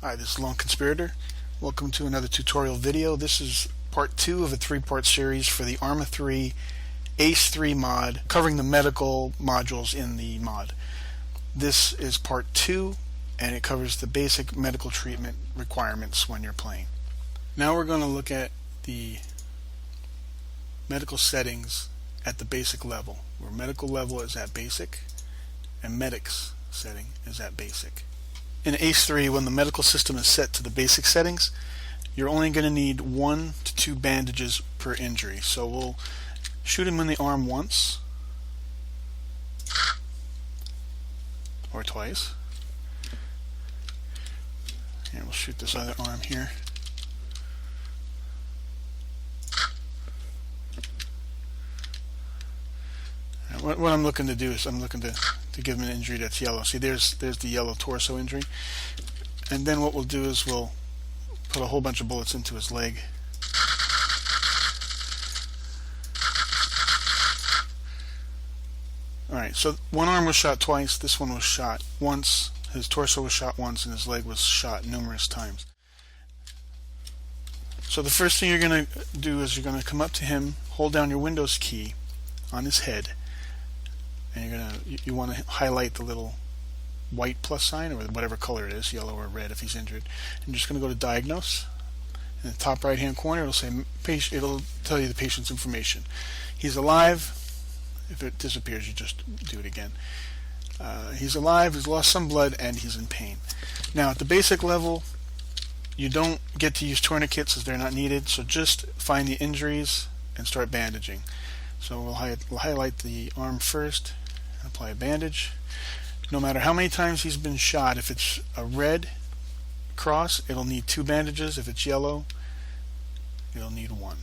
Hi, this is Lone Conspirator. Welcome to another tutorial video. This is part 2 of a 3-part series for the Arma 3 ACE 3 mod, covering the medical modules in the mod. This is part 2, and it covers the basic medical treatment requirements when you're playing. Now we're going to look at the medical settings at the basic level, where medical level is at basic and medics setting is at basic. In ACE 3, when the medical system is set to the basic settings, you're only going to need 1 to 2 bandages per injury. So we'll shoot him in the arm once or twice, and we'll shoot this other arm here. What I'm looking to do is I'm looking to give him an injury that's yellow. See, there's the yellow torso injury. And then what we'll do is we'll put a whole bunch of bullets into his leg. Alright, so one arm was shot twice, this one was shot once, his torso was shot once, and his leg was shot numerous times. So the first thing you're going to do is you're going to come up to him, hold down your Windows key on his head, and you want to highlight the little white plus sign, or whatever color it is, yellow or red if he's injured. And you're just going to go to Diagnose. In the top right hand corner it'll say it'll tell you the patient's information. He's alive. If it disappears, you just do it again. He's alive, he's lost some blood, and he's in pain. Now at the basic level, you don't get to use tourniquets as they're not needed, so just find the injuries and start bandaging. So we'll highlight the arm first and apply a bandage. No matter how many times he's been shot, if it's a red cross, it'll need 2 bandages. If it's yellow, it'll need 1.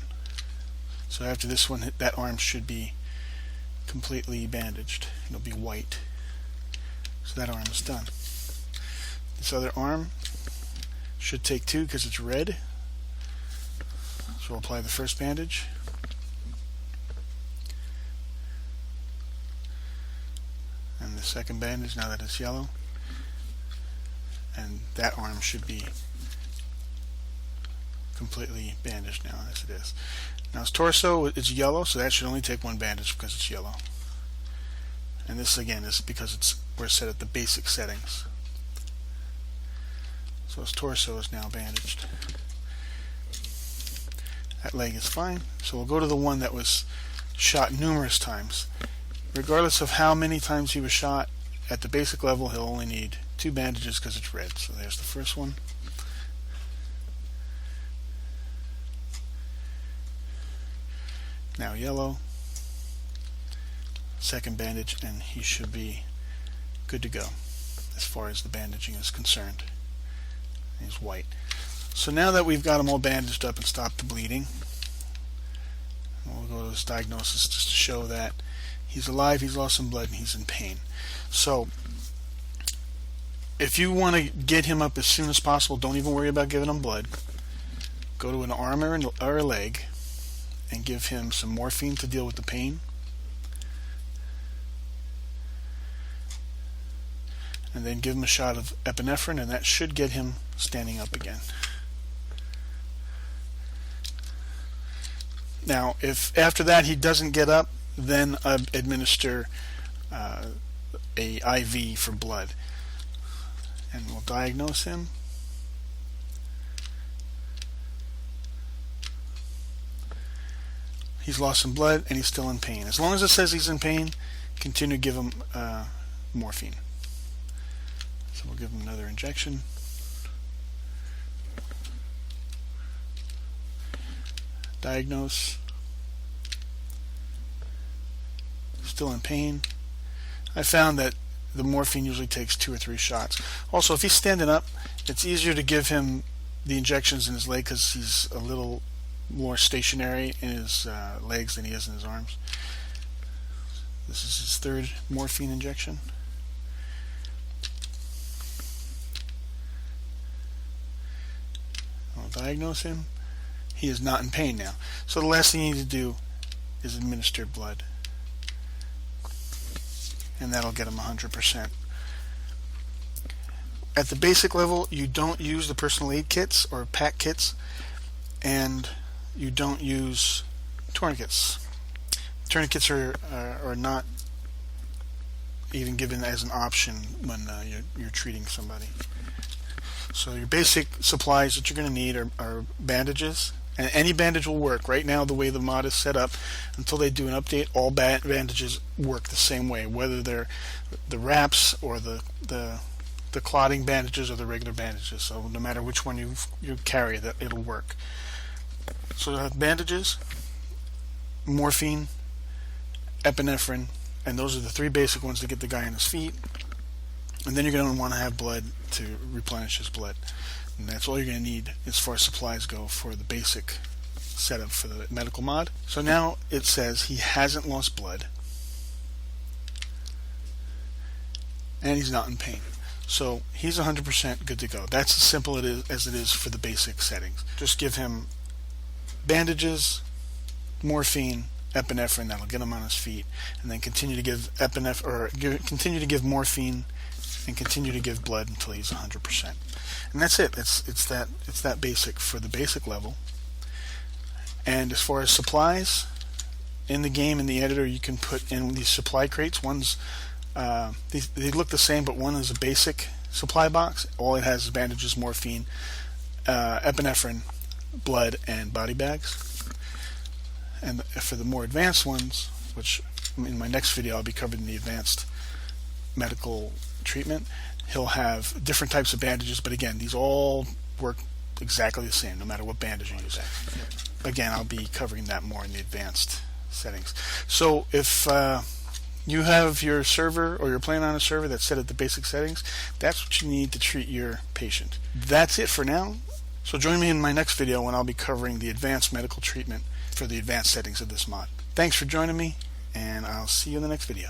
So after this one, that arm should be completely bandaged. It'll be white. So that arm is done. This other arm should take 2 because it's red. So we'll apply the first bandage. And the second bandage now that it's yellow, and that arm should be completely bandaged now as it is. Now his torso is yellow, so that should only take 1 bandage because it's yellow. And this again is because we're set at the basic settings. So his torso is now bandaged. That leg is fine, so we'll go to the one that was shot numerous times. Regardless of how many times he was shot, at the basic level he'll only need 2 bandages because it's red. So there's the first one. Now yellow. Second bandage, and he should be good to go as far as the bandaging is concerned. He's white. So now that we've got him all bandaged up and stopped the bleeding, we'll go to this diagnosis just to show that he's alive, he's lost some blood, and he's in pain. So if you want to get him up as soon as possible, don't even worry about giving him blood. Go to an arm or a leg and give him some morphine to deal with the pain. And then give him a shot of epinephrine, and that should get him standing up again. Now, if after that he doesn't get up, then administer a IV for blood, and we'll diagnose him. He's lost some blood and he's still in pain. As long as it says he's in pain, continue to give him morphine. So we'll give him another injection. Diagnose. Still in pain. I found that the morphine usually takes 2 or 3 shots. Also, if he's standing up, it's easier to give him the injections in his leg because he's a little more stationary in his legs than he is in his arms. This is his 3rd morphine injection. I'll diagnose him. He is not in pain now. So the last thing you need to do is administer blood. And that'll get him 100%. At the basic level, you don't use the personal aid kits or pack kits, and you don't use tourniquets. Tourniquets are not even given as an option when you're treating somebody. So your basic supplies that you're going to need are bandages, and any bandage will work. Right now, the way the mod is set up, until they do an update, all bandages work the same way, whether they're the wraps or the clotting bandages or the regular bandages. So no matter which one you carry, that it'll work. So you'll have bandages, morphine, epinephrine, and those are the three basic ones to get the guy on his feet. And then you're going to want to have blood to replenish his blood. And that's all you're going to need as far as supplies go for the basic setup for the medical mod. So now it says he hasn't lost blood, and he's not in pain. So he's 100% good to go. That's as simple as it is for the basic settings. Just give him bandages, morphine, epinephrine, that'll get him on his feet, and then continue to give continue to give morphine and continue to give blood until he's 100%. And that's it. It's that basic for the basic level. And as far as supplies, in the game, in the editor, you can put in these supply crates. One's they look the same, but one is a basic supply box. All it has is bandages, morphine, epinephrine, blood, and body bags. And for the more advanced ones, which in my next video I'll be covering the advanced medical treatment, he'll have different types of bandages, but again, these all work exactly the same no matter what bandage you use. Again, I'll be covering that more in the advanced settings. So if you have your server, or you're playing on a server that's set at the basic settings, that's what you need to treat your patient. That's it for now. So join me in my next video when I'll be covering the advanced medical treatment for the advanced settings of this mod. Thanks for joining me, and I'll see you in the next video.